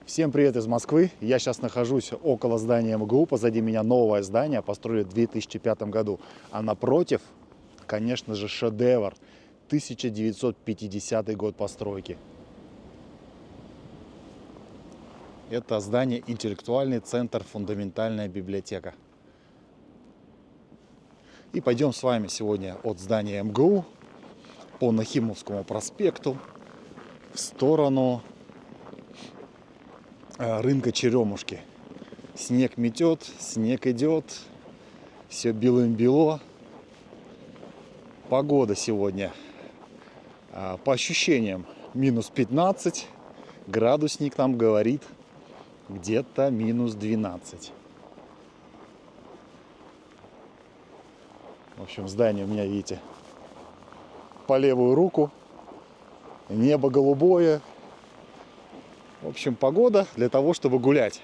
Всем привет из Москвы. Я сейчас нахожусь около здания МГУ. Позади меня новое здание, построили в 2005 году. А напротив, конечно же, шедевр. 1950 год постройки. Это здание интеллектуальный центр «Фундаментальная библиотека». И пойдем с вами сегодня от здания МГУ по Нахимовскому проспекту в сторону рынка Черемушки. Снег метет, снег идет, все белым-бело. Погода сегодня, по ощущениям, минус 15, градусник там говорит где-то минус 12. В общем, здание у меня, видите, по левую руку, небо голубое. В общем, погода для того, чтобы гулять.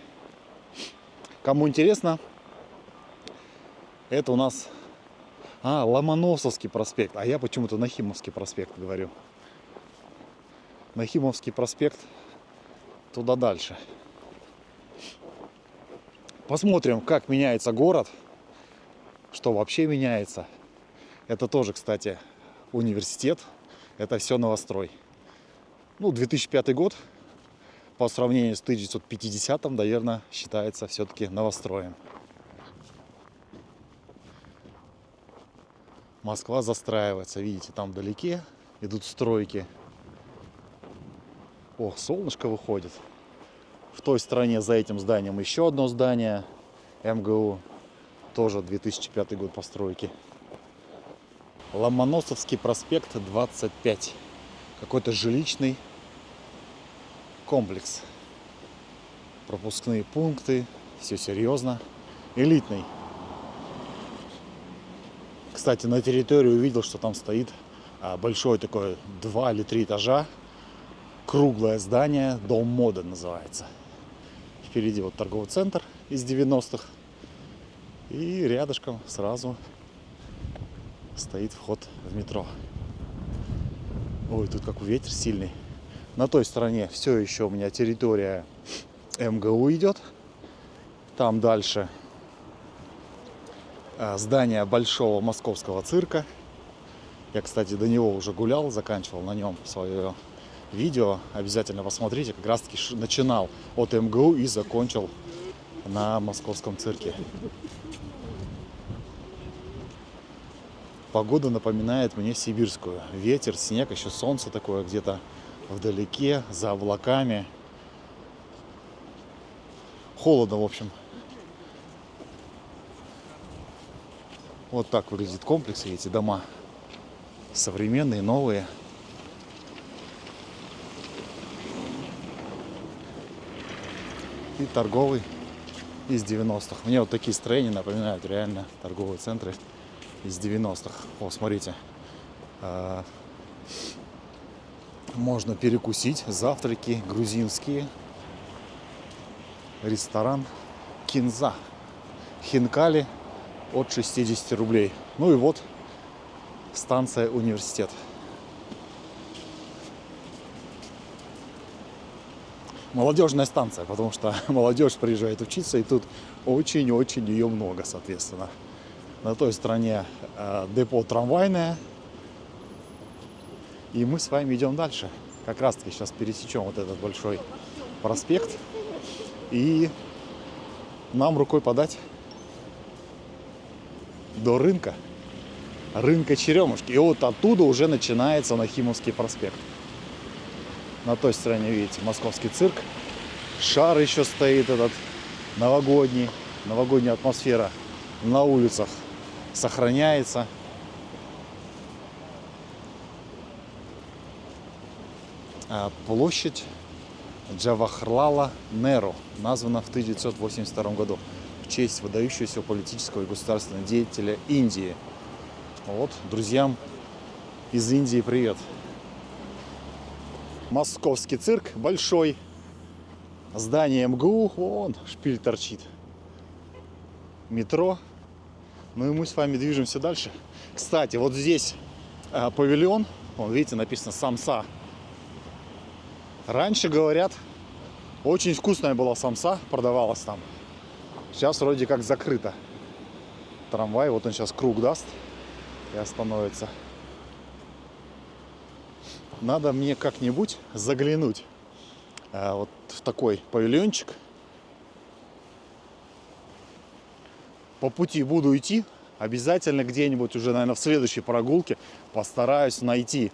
Кому интересно, это у нас Ломоносовский проспект. А я почему-то Нахимовский проспект говорю. Нахимовский проспект туда дальше. Посмотрим, как меняется город, что вообще меняется. Это тоже, кстати, университет. Это все новострой. 2005 год по сравнению с 1950-м, наверное, считается все-таки новостроем. Москва застраивается. Видите, там вдалеке идут стройки. Солнышко выходит. В той стороне за этим зданием еще одно здание МГУ. Тоже 2005 год постройки. Ломоносовский проспект 25. Какой-то жилищный комплекс. Пропускные пункты. Все серьезно. Элитный. Кстати, на территории увидел, что там стоит большое такое 2 или 3 этажа. Круглое здание. Дом моды называется. Впереди вот торговый центр из 90-х. И рядышком сразу стоит вход в метро. Тут какой ветер сильный. На той стороне все еще у меня территория МГУ идет. Там дальше здание большого московского цирка. Я, кстати, до него уже гулял, заканчивал на нем свое видео. Обязательно посмотрите. Как раз таки начинал от МГУ и закончил на московском цирке. Погода напоминает мне сибирскую. Ветер, снег, еще солнце такое где-то вдалеке, за облаками. Холодно, в общем. Вот так выглядит комплекс, эти дома. Современные, новые. И торговый из 90-х. Мне вот такие строения напоминают реально торговые центры из 90-х. Смотрите. Можно перекусить. Завтраки грузинские. Ресторан Кинза. Хинкали от 60 рублей. И вот станция университет. Молодежная станция, потому что молодежь приезжает учиться, и тут очень-очень ее много, соответственно. На той стороне депо трамвайное. И мы с вами идем дальше. Как раз таки сейчас пересечем вот этот большой проспект. И нам рукой подать до рынка. Рынка Черемушки. И вот оттуда уже начинается Нахимовский проспект. На той стороне, видите, московский цирк. Шар еще стоит этот новогодний. Новогодняя атмосфера на улицах сохраняется. Площадь Джавахарлала Неру названа в 1982 году в честь выдающегося политического и государственного деятеля Индии. Друзьям из Индии привет. Московский цирк большой. Здание МГУ. Вон шпиль торчит. Метро. И мы с вами движемся дальше. Кстати, вот здесь павильон. Видите, написано «Самса». Раньше, говорят, Очень вкусная была самса, продавалась там. Сейчас вроде как закрыто. Трамвай, вот он сейчас круг даст и остановится. Надо мне как-нибудь заглянуть вот в такой павильончик. По пути буду идти. Обязательно где-нибудь уже, наверное, в следующей прогулке постараюсь найти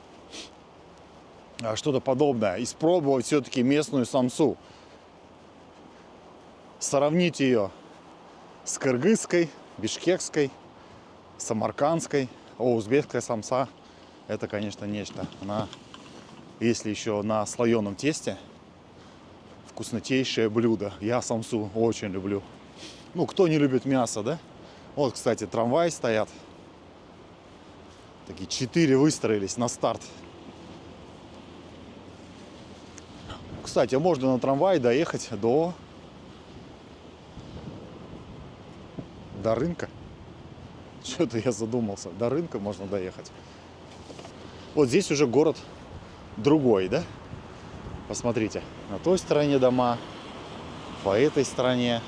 что-то подобное. Испробовать все-таки местную самсу. Сравнить ее с кыргызской, бишкекской, самаркандской. Узбекская самса — это, конечно, нечто. Она, если еще на слоеном тесте, вкуснотейшее блюдо. Я самсу очень люблю. Ну, кто не любит мясо, да? Вот, кстати, трамваи стоят. Такие 4 выстроились на старт. Кстати, можно на трамвае доехать до рынка. Что-то я задумался. До рынка можно доехать. Вот здесь уже город другой, да? Посмотрите. На той стороне дома, по этой стороне.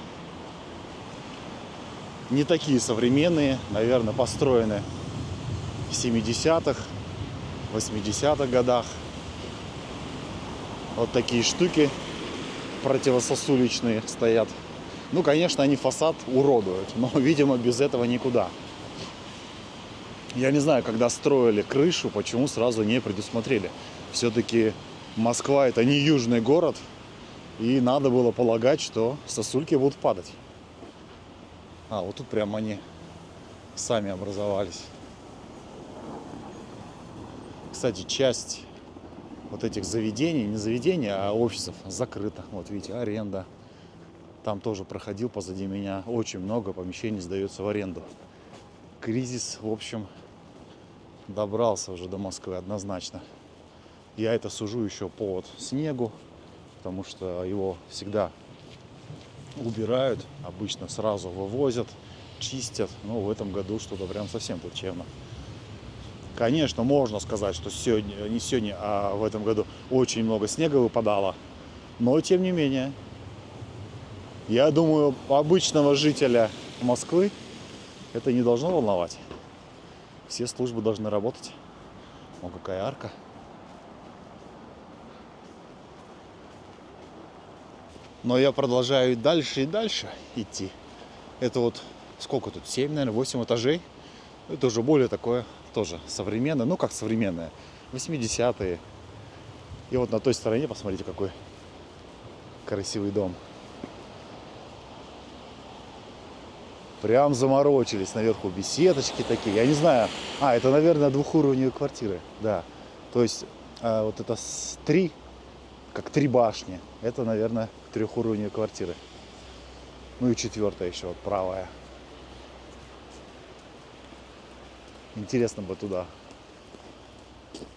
Не такие современные, наверное, построены в 70-х, 80-х годах. Вот такие штуки противососуличные стоят. Ну, конечно, они фасад уродуют, но, видимо, без этого никуда. Я не знаю, когда строили крышу, почему сразу не предусмотрели. Все-таки Москва — это не южный город, и надо было полагать, что сосульки будут падать. А, вот тут прямо они сами образовались. Кстати, часть вот этих заведений, не заведений, а офисов закрыта. Вот видите, аренда. Там тоже проходил позади меня. Очень много помещений сдается в аренду. Кризис, в общем, добрался уже до Москвы однозначно. Я это сужу еще по снегу, потому что его всегда убирают, обычно сразу вывозят, чистят. Но в этом году что-то прям совсем плачевно. Конечно, можно сказать, что сегодня, не сегодня, а в этом году очень много снега выпадало. Но тем не менее, я думаю, обычного жителя Москвы это не должно волновать. Все службы должны работать. О, какая арка. Но я продолжаю дальше и дальше идти. Это вот сколько тут? 7, наверное, 8 этажей. Это уже более такое, тоже современное. Ну, как современное. 80-е. И вот на той стороне, посмотрите, какой красивый дом. Прям заморочились. Наверху беседочки такие. Я не знаю. А, это, наверное, двухуровневые квартиры. Да. То есть вот это как 3 башни. Это, наверное, трехуровневые квартиры. Ну и 4-я еще, вот правая. Интересно бы туда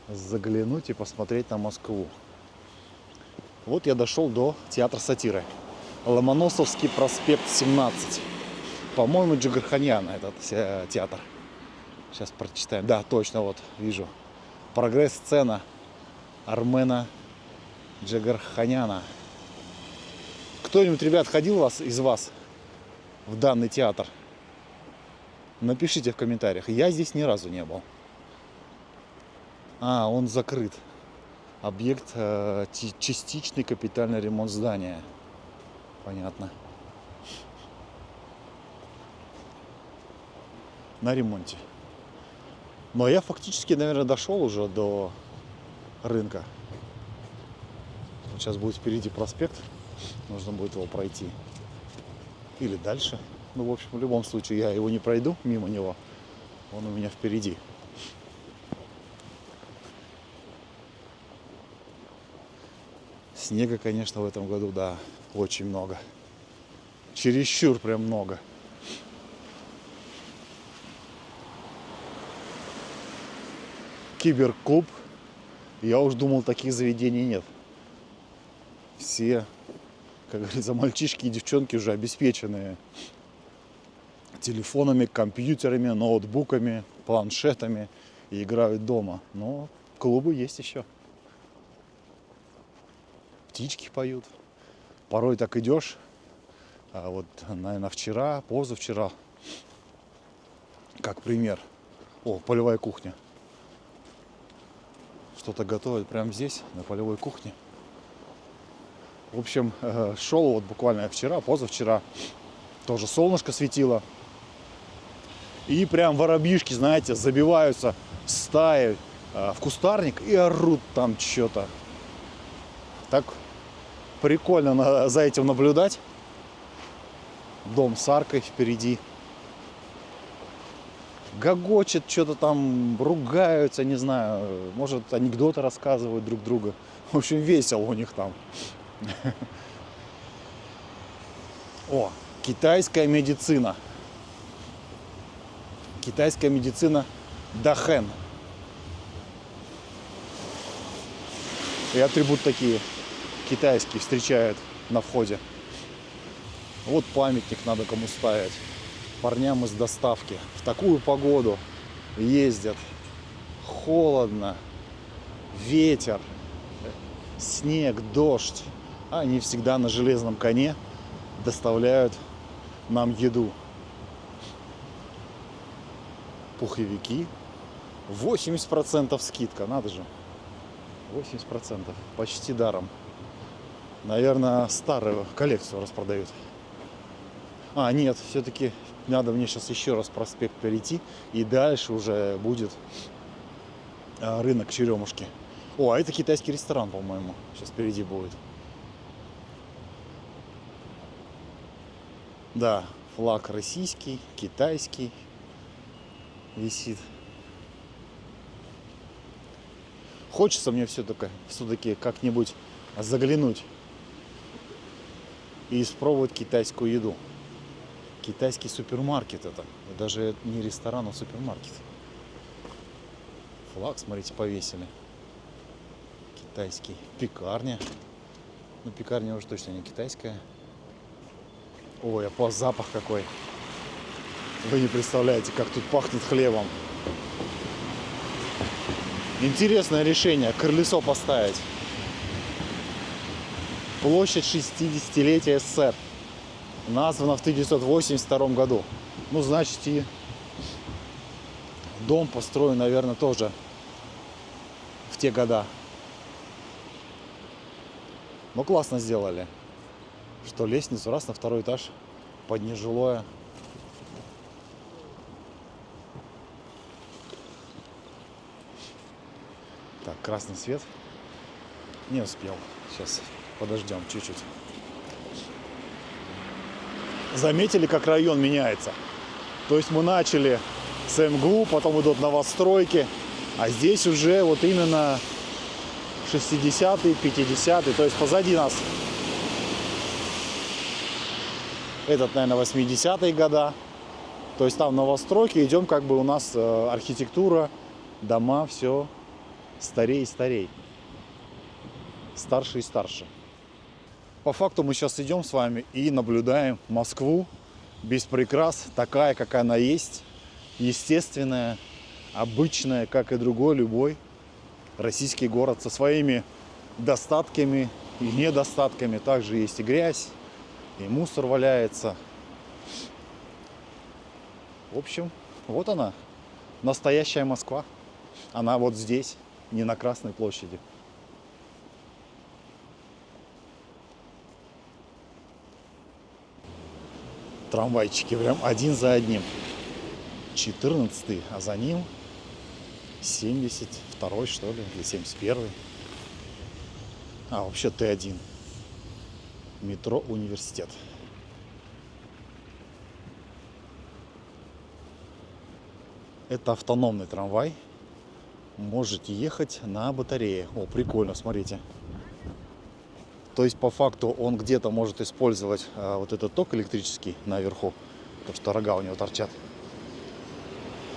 заглянуть и посмотреть на Москву. Вот я дошел до театра сатиры. Ломоносовский проспект 17. По-моему, Джигарханяна этот театр. Сейчас прочитаем. Да, точно, вот вижу. Прогресс-сцена Армена Джигарханяна. Кто-нибудь, ребят, ходил из вас в данный театр? Напишите в комментариях. Я здесь ни разу не был. А, он закрыт. Объект частичный капитальный ремонт здания. Понятно. На ремонте. Но я фактически, наверное, дошел уже до рынка. Вот сейчас будет впереди проспект. Нужно будет его пройти. Или дальше. Ну, в общем, в любом случае я его не пройду мимо него. Он у меня впереди. Снега, конечно, в этом году, да, очень много. Чересчур прям много. Киберклуб. Я уж думал, таких заведений нет. Все, как говорится, мальчишки и девчонки уже обеспеченные телефонами, компьютерами, ноутбуками, планшетами и играют дома. Но клубы есть еще. Птички поют. Порой так идешь. А вот, наверное, вчера, позавчера, как пример. О, полевая кухня. Что-то готовят прямо здесь, на полевой кухне. В общем, шел вот буквально вчера, позавчера. Тоже солнышко светило. И прям воробьишки, знаете, забиваются стаей в кустарник и орут там что-то. Так прикольно за этим наблюдать. Дом с аркой впереди. Гогочет, что-то там ругаются, не знаю. Может, анекдоты рассказывают друг другу. В общем, весело у них там. О, китайская медицина. Китайская медицина Дахэн. И атрибут такие китайские встречают на входе. Вот памятник надо кому ставить. Парням из доставки. В такую погоду ездят. Холодно. Ветер. Снег, дождь. А они всегда на железном коне доставляют нам еду. Пуховики. 80% скидка. Надо же. 80%. Почти даром. Наверное, старую коллекцию распродают. А, нет, все-таки надо мне сейчас еще раз проспект перейти. И дальше уже будет рынок Черемушки. О, а это китайский ресторан, по-моему. Сейчас впереди будет. Да, флаг российский, китайский висит. Хочется мне все-таки как-нибудь заглянуть и испробовать китайскую еду. Китайский супермаркет это. Даже не ресторан, а супермаркет. Флаг, смотрите, повесили. Китайский. Пекарня. Ну, пекарня уже точно не китайская. Ой, а запах какой. Вы не представляете, как тут пахнет хлебом. Интересное решение. Крыльцо поставить. Площадь 60-летия СССР. Названа в 1982 году. Ну, значит, и дом построен, наверное, тоже в те года. Но классно сделали, что лестницу раз на второй этаж под нежилое. Так, красный свет. Не успел. Сейчас подождем чуть-чуть. Заметили, как район меняется? То есть мы начали с МГУ, потом идут новостройки, а здесь уже вот именно 60-е, 50-е, то есть позади нас этот, наверное, 80-е года. То есть там новостройки, идем как бы у нас архитектура, дома, все старее и старее. Старше и старше. По факту мы сейчас идем с вами и наблюдаем Москву без прикрас, такая, какая она есть, естественная, обычная, как и другой, любой российский город со своими достатками и недостатками. Также есть и грязь, и мусор валяется. В общем, вот она, настоящая Москва. Она вот здесь, не на Красной площади. Трамвайчики прям один за одним. 14-й, а за ним 72-й, что ли, или 71-й. А, вообще Т1. Метро Университет. Это автономный трамвай. Можете ехать на батарее. О, прикольно, смотрите. То есть по факту он где-то может использовать вот этот ток электрический наверху, потому что рога у него торчат.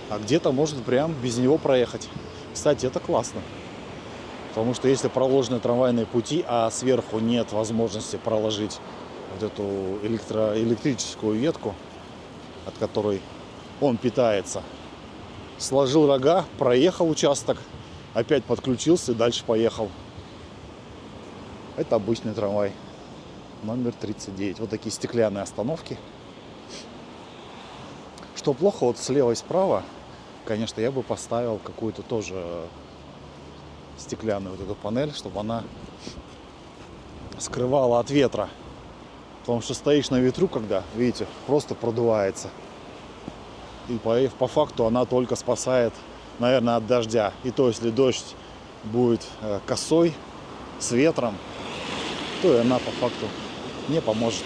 А где-то может прям без него проехать. Кстати, это классно. Потому что если проложены трамвайные пути, а сверху нет возможности проложить вот эту электрическую ветку, от которой он питается, сложил рога, проехал участок, опять подключился и дальше поехал. Это обычный трамвай. Номер 39. Вот такие стеклянные остановки. Что плохо, вот слева и справа, конечно, я бы поставил какую-то тоже стеклянную вот эту панель, чтобы она скрывала от ветра. Потому что стоишь на ветру, когда, видите, просто продувается. И по факту она только спасает, наверное, от дождя. И то, если дождь будет косой, с ветром, то и она по факту не поможет.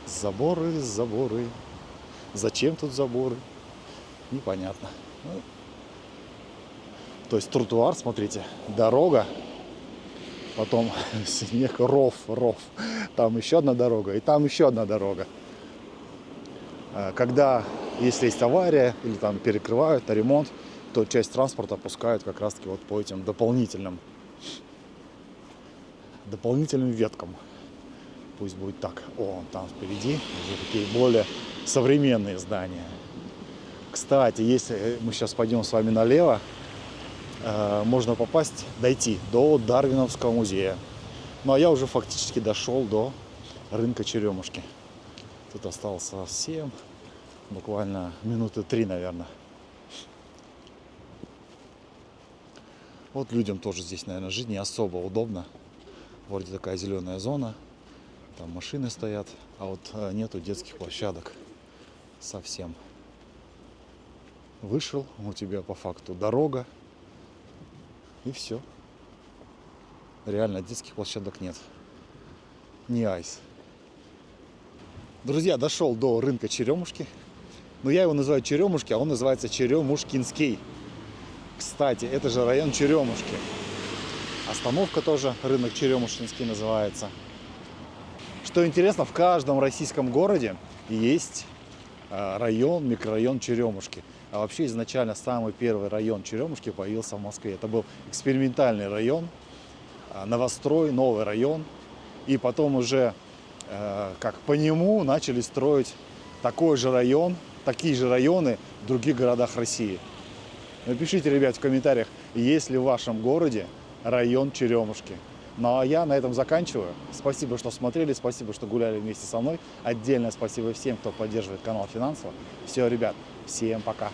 Заборы, заборы. Зачем тут заборы? Непонятно. Ну, то есть тротуар, смотрите, дорога, потом снег, ров. Там еще одна дорога, и там еще одна дорога. Когда, если есть авария или там перекрывают на ремонт, то часть транспорта пускают как раз-таки вот по этим дополнительным веткам. Пусть будет так. О, там впереди уже такие более современные здания. Кстати, если мы сейчас пойдем с вами налево, можно дойти до Дарвиновского музея. Ну а я уже фактически дошел до рынка Черемушки. Тут осталось совсем буквально минуты 3, наверное. Вот людям тоже здесь, наверное, жить не особо удобно. Вроде такая зеленая зона, там машины стоят, а вот нету детских площадок совсем. Вышел, у тебя по факту дорога, и все. Реально детских площадок нет. Не айс. Друзья, дошел до рынка Черемушки. Но я его называю Черемушки, а он называется Черемушкинский. Кстати, это же район Черемушки. Остановка тоже, рынок Черемушкинский называется. Что интересно, в каждом российском городе есть район, микрорайон Черемушки. А вообще изначально самый первый район Черемушки появился в Москве. Это был экспериментальный район, новострой, новый район. И потом уже как по нему начали строить такой же район, такие же районы в других городах России. Напишите, ребят, в комментариях, есть ли в вашем городе район Черемушки. Ну а я на этом заканчиваю. Спасибо, что смотрели, спасибо, что гуляли вместе со мной. Отдельное спасибо всем, кто поддерживает канал финансово. Все, ребят, всем пока.